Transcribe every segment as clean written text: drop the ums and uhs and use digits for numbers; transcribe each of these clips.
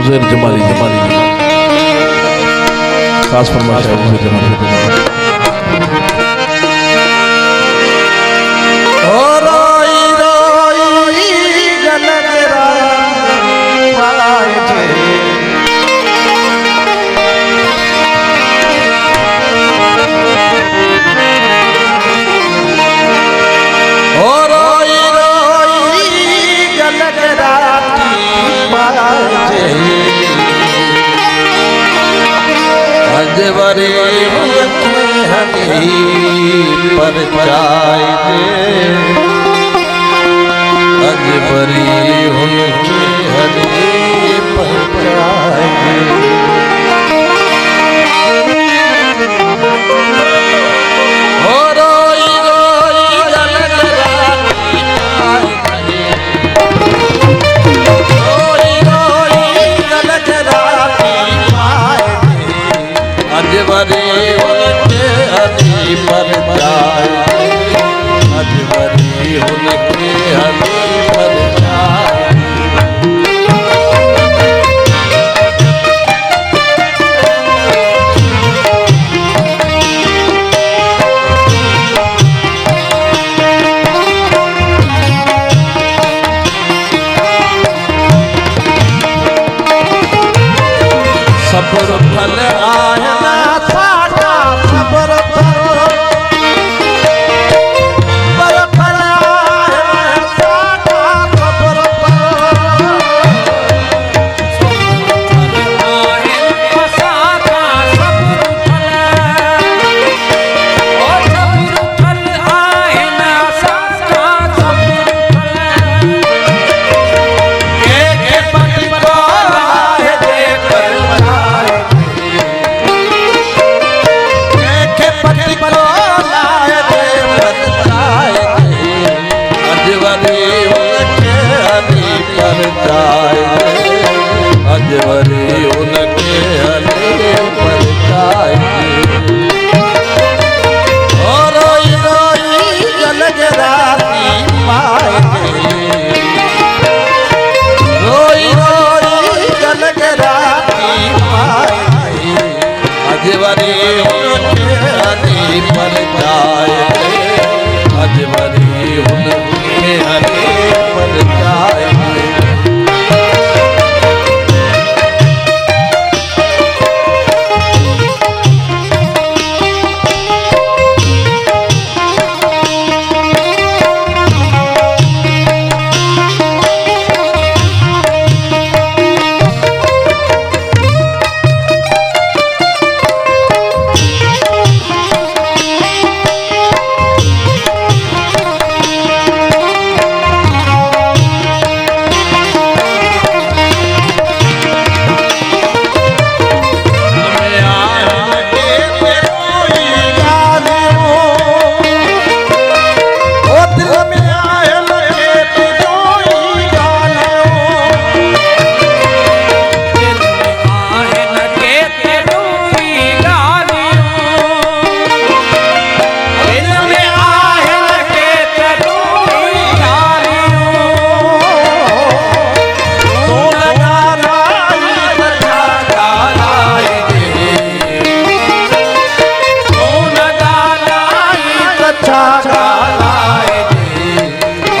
उज़ैर जमाली खास फरमाइश है उज़ैर जमाली। अजवरे पर जाए अजवरी उनके हरी पर जाए अजवरी उनके हरी पर जाए अजवरी उनके हरी पर जाए सब्र फल आया अजवरी उनके हरे पर जाए और रोई रोई जलग राती पाए रोई रोई जलग राती पाए अजवरी उनके हरे पर जाए अजवरी उनके हरे पर जाए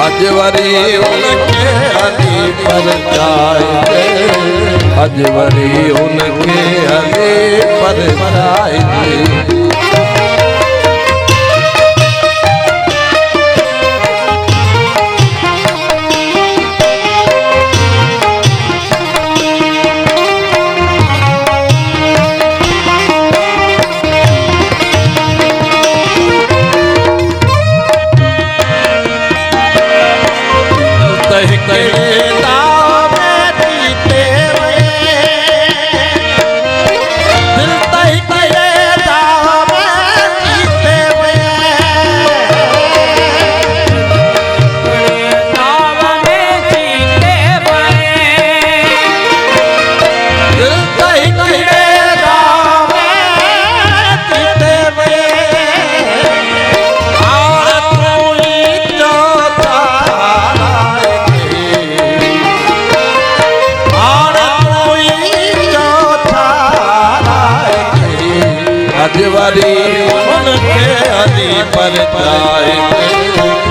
अजवरी उनके हरी पर जाए अजवरी उनके हरी पर जाए दिल तही जवारी उनके हरि पर जाए